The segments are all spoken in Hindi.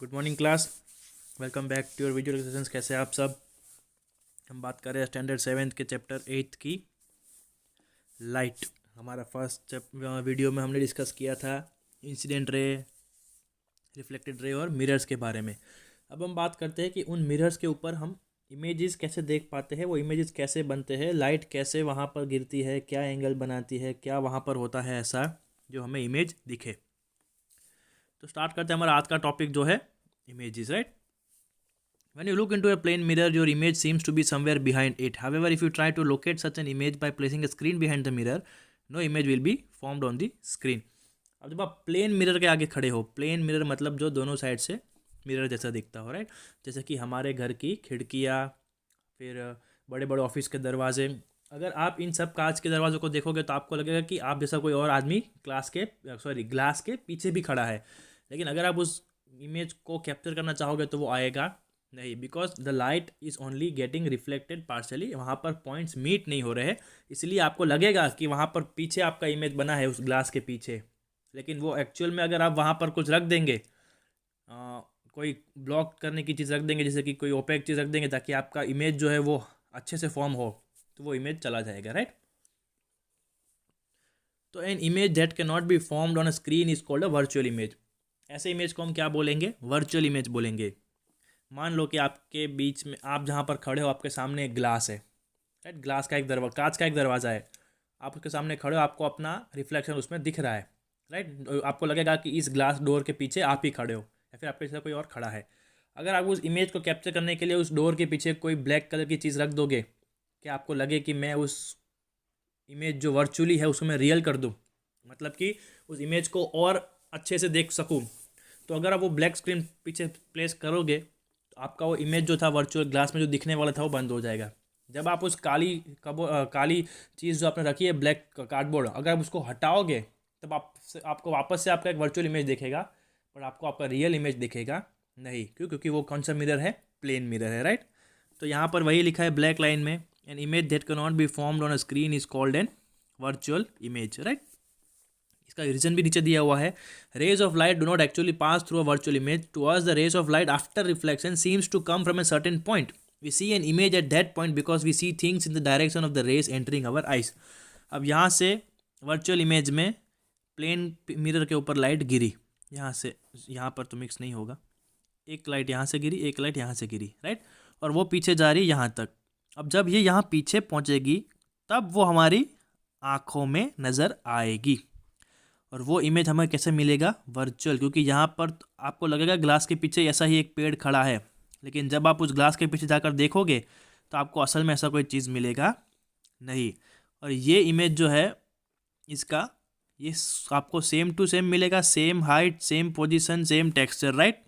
Good morning class. Welcome back to your video lectures. कैसे हैं आप सब। हम बात कर रहे हैं स्टैंडर्ड 7th के चैप्टर 8 की लाइट। हमारा फर्स्ट वीडियो में हमने डिस्कस किया था इंसिडेंट रे, रिफ्लेक्टेड रे और मिरर्स के बारे में। अब हम बात करते हैं कि उन मिरर्स के ऊपर हम इमेजेस कैसे देख पाते हैं, वो इमेजेस कैसे बनते हैं, लाइट कैसे वहाँ पर गिरती है, क्या एंगल बनाती है, क्या वहाँ पर होता है ऐसा जो हमें इमेज दिखे। तो स्टार्ट करते हैं। हमारा आज का टॉपिक जो है images, right? When you look into a plane mirror, your image seems to be somewhere behind it. However, if you try to locate such an image by placing a screen behind the mirror, no image will be formed on the screen. अब जब आप प्लेन मिरर के आगे खड़े हो, प्लेन मिरर मतलब जो दोनों साइड से मिरर जैसा दिखता हो, राइट? जैसे कि हमारे घर की खिड़कियाँ, फिर बड़े बड़े ऑफिस के दरवाजे। अगर आप इन सब कांच के दरवाज़ों को देखोगे तो आपको लगेगा कि आप जैसा कोई और आदमी ग्लास के पीछे भी खड़ा है। लेकिन अगर आप उस इमेज को कैप्चर करना चाहोगे तो वो आएगा नहीं, because the light is only getting reflected partially. वहाँ पर पॉइंट्स मीट नहीं हो रहे, इसलिए आपको लगेगा कि वहाँ पर पीछे आपका इमेज बना है उस ग्लास के पीछे। लेकिन वो एक्चुअल में अगर आप वहाँ पर कुछ रख देंगे, कोई ब्लॉक करने की चीज़ रख देंगे, जैसे कि कोई ओपेक चीज़ रख देंगे ताकि आपका इमेज जो है वो अच्छे से फॉर्म हो, तो वो इमेज चला जाएगा, राइट? तो N image that can not be formed on a screen is called a virtual image. ऐसे इमेज को हम क्या बोलेंगे? वर्चुअल इमेज बोलेंगे। मान लो कि आपके बीच में, आप जहाँ पर खड़े हो, आपके सामने एक ग्लास है, राइट? ग्लास का एक दरवाजा, कांच का एक दरवाज़ा है, आप उसके सामने खड़े हो, आपको अपना रिफ्लेक्शन उसमें दिख रहा है, राइट? आपको लगेगा कि इस ग्लास डोर के पीछे आप ही खड़े हो या फिर आपके साथ कोई और खड़ा है। अगर आप उस इमेज को कैप्चर करने के लिए उस डोर के पीछे कोई ब्लैक कलर की चीज़ रख दोगे, क्या आपको लगे कि मैं उस इमेज जो वर्चुअली है उसको मैं रियल कर दूँ, मतलब कि उस इमेज को और अच्छे से देख सकूँ, तो अगर आप वो ब्लैक स्क्रीन पीछे प्लेस करोगे तो आपका वो इमेज जो था वर्चुअल ग्लास में जो दिखने वाला था वो बंद हो जाएगा। जब आप उस काली चीज़ जो आपने रखी है, ब्लैक कार्डबोर्ड, अगर आप उसको हटाओगे तब आपको वापस से आपका एक वर्चुअल इमेज दिखेगा, पर आपको आपका रियल इमेज दिखेगा नहीं। क्योंकि वो कौन सा मिरर है? प्लेन मिरर है, राइट? तो यहाँ पर वही लिखा है ब्लैक लाइन में, an image that can not be formed on a screen is called an virtual image, right? इसका रीजन भी नीचे दिया हुआ है। Rays of light do not actually pass through a virtual image. To us the rays of light after reflection seems to come from a certain point. We see an image at that point because we see things in the direction of the rays entering our eyes. अब यहाँ से वर्चुअल इमेज में प्लेन मिरर के ऊपर लाइट गिरी, यहाँ से यहाँ पर तो मिक्स नहीं होगा, एक लाइट यहाँ से गिरी, एक लाइट यहाँ से गिरी, राइट? और वो पीछे जा रही है यहाँ तक। अब जब ये यहाँ पीछे पहुँचेगी तब वो हमारी आँखों में नज़र आएगी। और वो इमेज हमें कैसे मिलेगा? वर्चुअल। क्योंकि यहाँ पर आपको लगेगा ग्लास के पीछे ऐसा ही एक पेड़ खड़ा है, लेकिन जब आप उस ग्लास के पीछे जाकर देखोगे तो आपको असल में ऐसा कोई चीज़ मिलेगा नहीं। और ये इमेज जो है इसका, ये आपको सेम टू सेम मिलेगा, same height, same position, same texture, right?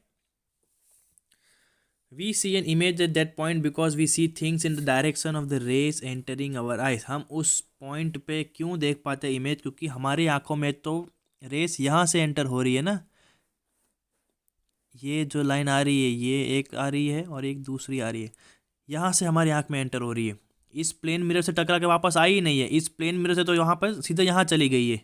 We see an image at that point because we see things in the direction of the rays entering our eyes. हम उस पॉइंट पे क्यों देख पाते इमेज? क्योंकि हमारी आंखों में तो रेस यहाँ से एंटर हो रही है ना, ये जो लाइन आ रही है, ये एक आ रही है और एक दूसरी आ रही है, यहाँ से हमारी आंख में एंटर हो रही है। इस प्लेन मिरर से टकरा के वापस आई ही नहीं है, इस प्लेन मिरर से तो यहाँ पर सीधा यहाँ चली गई है।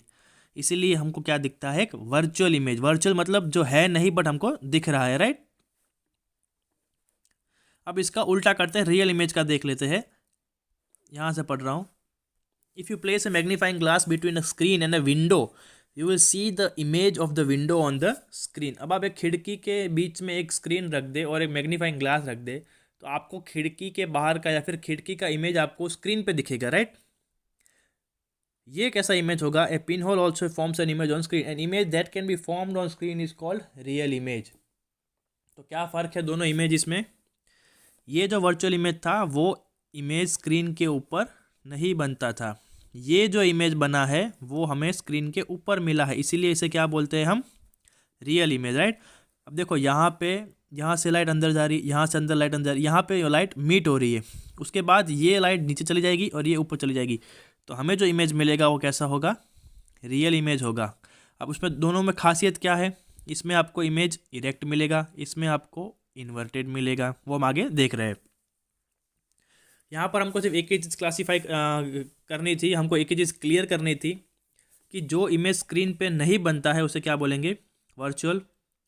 इसीलिए हमको क्या दिखता है? एक वर्चुअल इमेज। वर्चुअल मतलब जो है नहीं बट हमको दिख रहा है, राइट? अब इसका उल्टा करते हैं, रियल इमेज का देख लेते हैं। यहाँ से पढ़ रहा हूँ। If you place a magnifying glass between a screen and a window you will see the image of the window on the screen. अब आप एक खिड़की के बीच में एक स्क्रीन रख दे और एक मैग्नीफाइंग ग्लास रख दे तो आपको खिड़की के बाहर का या फिर खिड़की का इमेज आपको स्क्रीन पे दिखेगा, राइट? ये कैसा इमेज होगा? A pin hole also forms an image on screen. An image that can be formed on screen is called real image. तो क्या फ़र्क है दोनों इमेज में? ये जो वर्चुअल इमेज था वो इमेज स्क्रीन के ऊपर नहीं बनता था, ये जो इमेज बना है वो हमें स्क्रीन के ऊपर मिला है, इसीलिए इसे क्या बोलते हैं हम? Real image, right? अब देखो यहाँ पे, यहाँ से लाइट अंदर जा रही, यहाँ से अंदर लाइट अंदर, यहाँ पे लाइट मीट हो रही है, उसके बाद ये लाइट नीचे चली जाएगी और ये ऊपर चली जाएगी, तो हमें जो इमेज मिलेगा वो कैसा होगा? रियल इमेज होगा। अब उसमें दोनों में खासियत क्या है? इसमें आपको इमेज इरेक्ट मिलेगा, इसमें आपको इन्वर्टेड मिलेगा, वो हम आगे देख रहे हैं। यहाँ पर हमको सिर्फ एक ही चीज़ क्लासीफाई करनी थी, हमको एक ही चीज़ क्लियर करनी थी कि जो इमेज स्क्रीन पे नहीं बनता है उसे क्या बोलेंगे? वर्चुअल।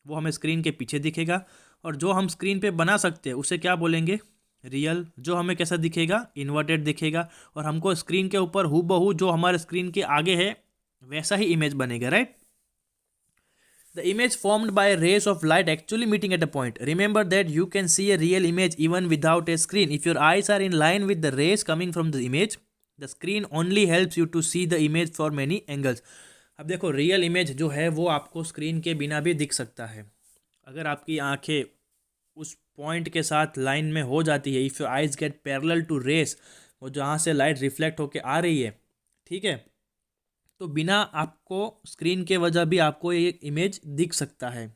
वो हमें स्क्रीन के पीछे दिखेगा, और जो हम स्क्रीन पे बना सकते हैं उसे क्या बोलेंगे, रियल। जो हमें कैसा दिखेगा, इन्वर्टेड दिखेगा, और हमको स्क्रीन के ऊपर हूबहू जो हमारे स्क्रीन के आगे है वैसा ही इमेज बनेगा, right. The image formed by rays of light actually meeting at a point. Remember that you can see a real image even without a screen. If your eyes are in line with the rays coming from the image, the screen only helps you to see the image for many angles. अब देखो रियल इमेज जो है वो आपको स्क्रीन के बिना भी दिख सकता है। अगर आपकी आंखें उस पॉइंट के साथ लाइन में हो जाती है, if your eyes get parallel to rays, वो जहाँ से लाइट रिफ्लेक्ट होके आ रही है, ठीक है, तो बिना आपको स्क्रीन के वजह भी आपको ये इमेज दिख सकता है।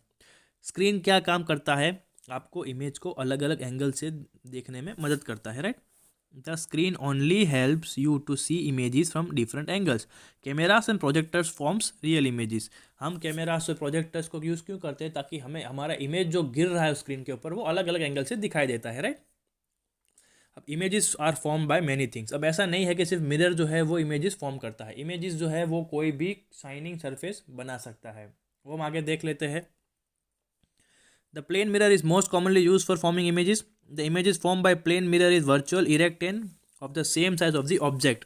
स्क्रीन क्या काम करता है, आपको इमेज को अलग अलग एंगल से देखने में मदद करता है, right. The screen only helps you to see images from different angles. Cameras and projectors forms real images. हम कैमरास और प्रोजेक्टर्स को यूज़ क्यों करते हैं, ताकि हमें हमारा इमेज जो गिर रहा है स्क्रीन के ऊपर वो अलग अलग एंगल से दिखाई देता है, राइट। अब images are form by many things. अब ऐसा नहीं है कि सिर्फ मिरर जो है वो इमेजेस फॉर्म करता है। इमेजेस जो है वो कोई भी शाइनिंग सरफेस बना सकता है, वो हम आगे देख लेते हैं। The plane mirror is most commonly use for forming images. The images form by plane mirror is virtual, erect and of the same size of the object.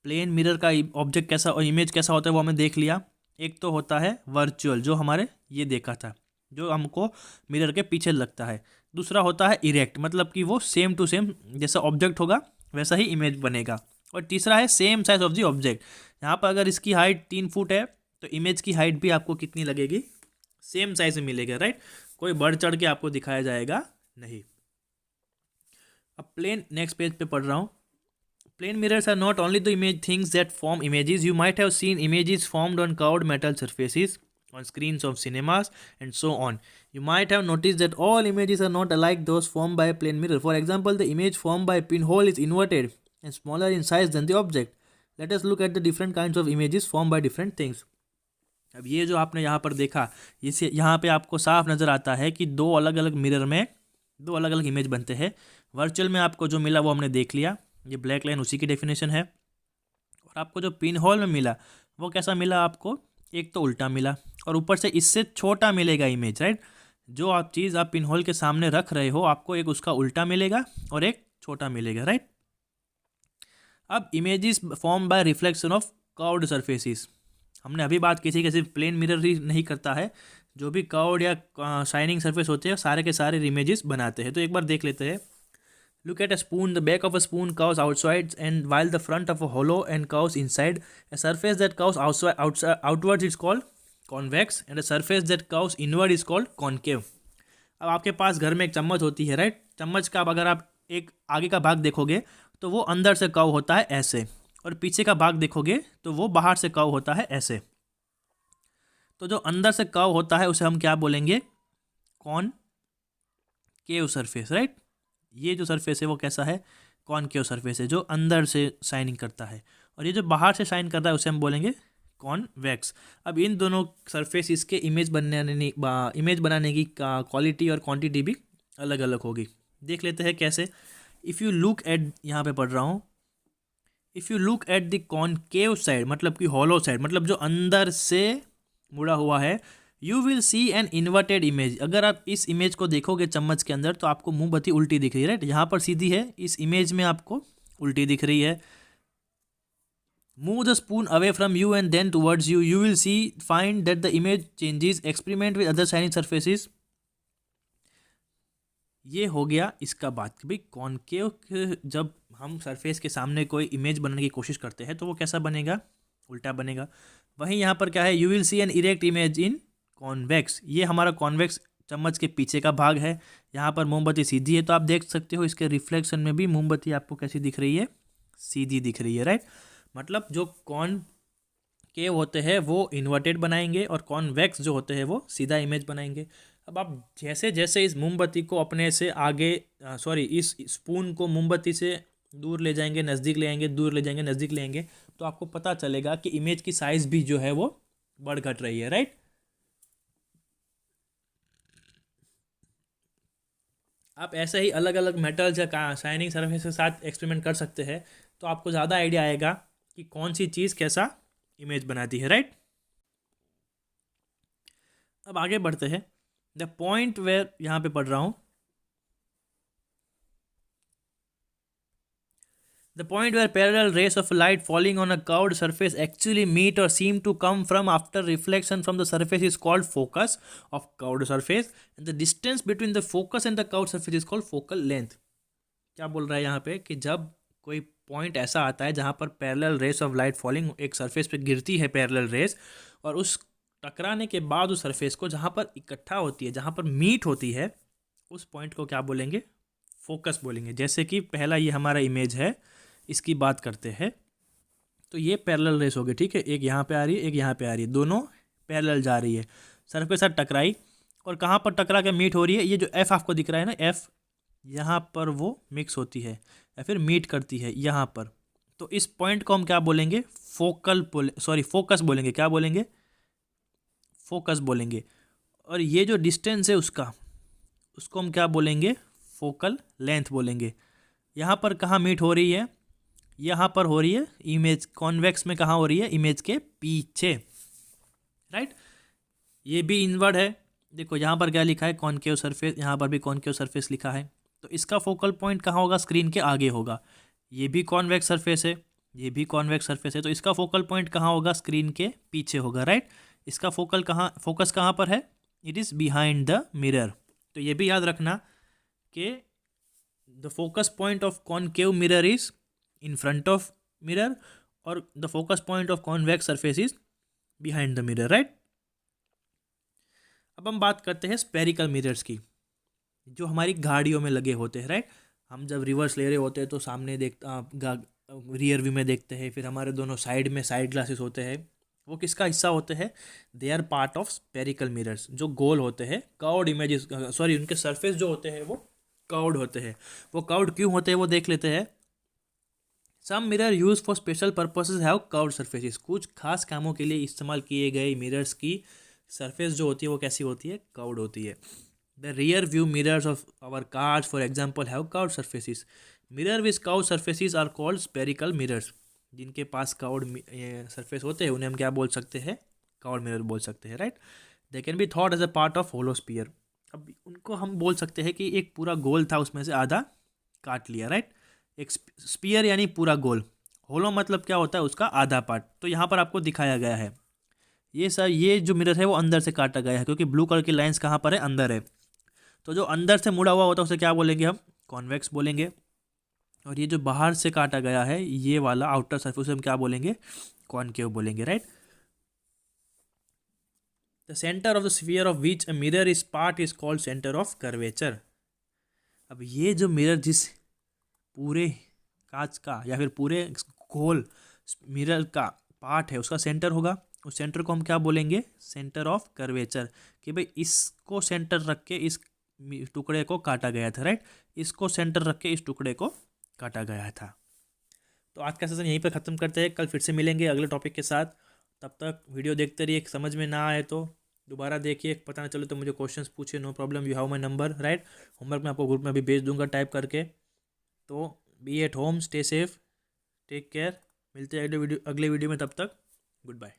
Plane mirror का ऑब्जेक्ट कैसा और इमेज कैसा होता है वो हमें देख लिया। एक तो होता है वर्चुअल, जो हमारे ये देखा था, जो हमको मिरर के पीछे लगता है। दूसरा होता है इरेक्ट, मतलब कि वो सेम टू सेम जैसा ऑब्जेक्ट होगा वैसा ही इमेज बनेगा। और तीसरा है same size of the object. यहाँ पर अगर इसकी हाइट 3 फुट है तो इमेज की हाइट भी आपको कितनी लगेगी, सेम साइज में मिलेगा, राइट। कोई बढ़ चढ़ के आपको दिखाया जाएगा नहीं। अब प्लेन, नेक्स्ट पेज पे पढ़ रहा हूँ। Plane mirrors are not only the image things that form images. You might have seen images formed on curved metal surfaces, on screens of cinemas, and so on. You might have noticed that all images are not alike those formed by a plane mirror. For example, the image formed by a pinhole is inverted and smaller in size than the object. Let us look at the different kinds of images formed by different things. अब ये जो आपने यहाँ पर देखा, इसे यहाँ पे आपको साफ नज़र आता है कि दो अलग अलग मिरर में दो अलग अलग इमेज बनते हैं। वर्चुअल में आपको जो मिला वो हमने देख लिया, ये ब्लैक लाइन उसी की डेफिनेशन है। और आपको जो पिन होल में मिला वो कैसा मिला आपको, एक तो उल्टा मिला और ऊपर से इससे छोटा मिलेगा इमेज, राइट। जो आप चीज़ आप पिन होल के सामने रख रहे हो आपको एक उसका उल्टा मिलेगा और एक छोटा मिलेगा, राइट। अब images form bye reflection of curved surfaces. हमने अभी बात की थी कि सिर्फ प्लेन मिरर ही नहीं करता है, जो भी कर्व्ड या शाइनिंग सरफेस होते हैं सारे के सारे इमेजेस बनाते हैं। तो एक बार देख लेते हैं। Look at a spoon. The back of a spoon curves outside, and while the front of a hollow and curves inside. A surface that curves outwards is called convex, and a surface that curves inward is called concave. अब आपके पास घर में एक चम्मच होती है, राइट। चम्मच का अगर आप एक आगे का भाग देखोगे तो वो अंदर से कर्व होता है ऐसे, और पीछे का भाग देखोगे तो वो बाहर से कर्व होता है ऐसे। तो जो अंदर से कर्व होता है उसे हम क्या बोलेंगे, कॉनकेव सरफेस, राइट। ये जो सरफेस है वो कैसा है, कॉनकेव सरफेस है, जो अंदर से शाइनिंग करता है। और ये जो बाहर से शाइन करता है उसे हम बोलेंगे कॉन्वेक्स। अब इन दोनों सरफेस इसके इमेज बनाने की क्वालिटी और क्वांटिटी भी अलग अलग होगी। देख लेते हैं कैसे। इफ़ यू लुक एट, यहाँ पे पढ़ रहा हूँ, if you look at the concave side, मतलब कि हॉलो साइड, मतलब जो अंदर से मुड़ा हुआ है, you will see an inverted image. अगर आप इस इमेज को देखोगे चम्मच के अंदर तो आपको मोमबत्ती उल्टी दिख रही है, राइट। यहाँ पर सीधी है, इस इमेज में आपको उल्टी दिख रही है। Move the spoon away from you and then towards you, you will see find that the image changes. Experiment with other shining surfaces. ये हो गया इसका बात कि भाई कॉनकेव, जब हम सरफेस के सामने कोई इमेज बनाने की कोशिश करते हैं तो वो कैसा बनेगा, उल्टा बनेगा। वहीं यहाँ पर क्या है, you will see an erect image in convex. ये हमारा कॉन्वेक्स चम्मच के पीछे का भाग है। यहाँ पर मोमबत्ती सीधी है तो आप देख सकते हो इसके रिफ्लेक्शन में भी मोमबत्ती आपको कैसी दिख रही है, सीधी दिख रही है, राइट। मतलब जो कॉनकेव होते हैं वो इन्वर्टेड बनाएंगे और कॉन्वेक्स जो होते हैं वो सीधा इमेज बनाएंगे। अब आप जैसे जैसे इस मोमबत्ती को अपने से आगे इस स्पून को मोमबत्ती से दूर ले जाएंगे, नज़दीक ले आएंगे, दूर ले जाएंगे, नज़दीक ले आएंगे, तो आपको पता चलेगा कि इमेज की साइज़ भी जो है वो बढ़ घट रही है, राइट। आप ऐसे ही अलग अलग मेटल्स या शाइनिंग सरफेस के साथ एक्सपेरिमेंट कर सकते हैं, तो आपको ज़्यादा आइडिया आएगा कि कौन सी चीज़ कैसा इमेज बनाती है, राइट। अब आगे बढ़ते हैं। द पॉइंट वेयर, यहाँ पे पढ़ रहा हूँ, the point where parallel rays of light falling on a curved surface actually meet or seem to come from after reflection from the surface is called focus of curved surface, and the distance between the focus and the curved surface is called focal length. क्या बोल रहा है यहाँ पे कि जब कोई पॉइंट ऐसा आता है जहाँ पर parallel rays of light falling एक सरफेस पे गिरती है पैरेलल रेस, और उस टकराने के बाद उस सरफेस को जहाँ पर इकट्ठा होती है, जहाँ पर मीट होती है, उस पॉइंट को क्या बोलेंगे? फोकस बोलेंगे। जैसे कि पहला ये हमारा इमेज है, इसकी बात करते हैं, तो ये पैरेलल रेस हो गई, ठीक है, एक यहाँ पे आ रही है, एक यहाँ पे आ रही है, दोनों पैरेलल जा रही है, सरफेस के साथ टकराई, और कहाँ पर टकरा के मीट हो रही है? ये जो एफ आपको दिख रहा है ना, एफ, यहाँ पर वो मिक्स होती है या फिर मीट करती है यहाँ पर। तो इस पॉइंट को हम क्या बोलेंगे? फोकस बोलेंगे। क्या बोलेंगे? फोकस बोलेंगे। और ये जो डिस्टेंस है उसको हम क्या बोलेंगे? फोकल लेंथ बोलेंगे। यहाँ पर कहाँ मीट हो रही है? यहाँ पर हो रही है, इमेज कॉन्वेक्स में कहाँ हो रही है? इमेज के पीछे, राइट। ये भी इनवर्ड है, देखो यहाँ पर क्या लिखा है? कॉनकेव सरफेस, यहाँ पर भी कॉनकेव सरफेस लिखा है, तो इसका फोकल पॉइंट कहाँ होगा? स्क्रीन के आगे होगा। ये भी कॉन्वेक्स सरफेस है, ये भी कॉन्वेक्स सरफेस है, तो इसका फोकल पॉइंट कहाँ होगा? स्क्रीन के पीछे होगा, राइट। इसका फोकस कहाँ पर है? It is behind the mirror. तो ये भी याद रखना कि the focus point of concave mirror is in front of mirror, और the focus point of convex surface is behind the mirror, right. अब हम बात करते हैं स्पेरिकल मिरर्स की, जो हमारी गाड़ियों में लगे होते हैं, राइट। हम जब रिवर्स ले रहे होते हैं तो सामने रियर व्यू में देखते हैं, फिर हमारे दोनों साइड में साइड ग्लासेस होते हैं, वो किसका हिस्सा होते हैं? They are part of spherical mirrors, जो गोल होते हैं, कर्व्ड इमेजेस, उनके सरफेस जो होते हैं वो कर्व्ड होते हैं। वो कर्व्ड क्यों होते हैं वो देख लेते हैं। Some mirror use for special purposes have curved surfaces, कुछ खास कामों के लिए इस्तेमाल किए गए मिरर्स की सरफेस जो होती है वो कैसी होती है? कर्व्ड होती है। The rear view mirrors of our cars for example have curved surfaces. Mirror with curved surfaces are called spherical mirrors. जिनके पास कर्व्ड सरफेस होते हैं उन्हें हम क्या बोल सकते हैं? कर्व्ड मिरर बोल सकते हैं, right. They can be thought as a part of hollow sphere. अब उनको हम बोल सकते हैं कि एक पूरा गोल था, उसमें से आधा काट लिया, राइट। एक स्फीयर यानी पूरा गोल, होलो मतलब क्या होता है? उसका आधा पार्ट। तो यहाँ पर आपको दिखाया गया है ये जो मिरर है वो अंदर से काटा गया है, क्योंकि ब्लू कलर की लाइंस कहाँ पर है? अंदर है। तो जो अंदर से मुड़ा हुआ होता है उसे क्या बोलेंगे हम? कॉन्वेक्स बोलेंगे। और ये जो बाहर से काटा गया है, ये वाला आउटर सरफेस, उसे हम क्या बोलेंगे? कॉनकेव बोलेंगे, right. The centre of the sphere of which a mirror is part is called centre of curvature. अब ये जो मिरर जिस पूरे कांच का या फिर पूरे गोल मिरर का पार्ट है उसका सेंटर होगा, उस सेंटर को हम क्या बोलेंगे? Centre of curvature. कि भाई इसको सेंटर रख के इस टुकड़े को काटा गया था, राइट। इसको सेंटर रख के इस टुकड़े को काटा गया था। तो आज का सेशन यहीं पर ख़त्म करते हैं, कल फिर से मिलेंगे अगले टॉपिक के साथ। तब तक वीडियो देखते रहिए, समझ में ना आए तो दोबारा देखिए, पता ना चले तो मुझे क्वेश्चंस पूछिए, no problem, you have my number, right. Homework मैं आपको ग्रुप में भी भेज दूंगा टाइप करके। तो be at home, stay safe, take care, मिलते हैं अगले वीडियो में, तब तक गुड बाय।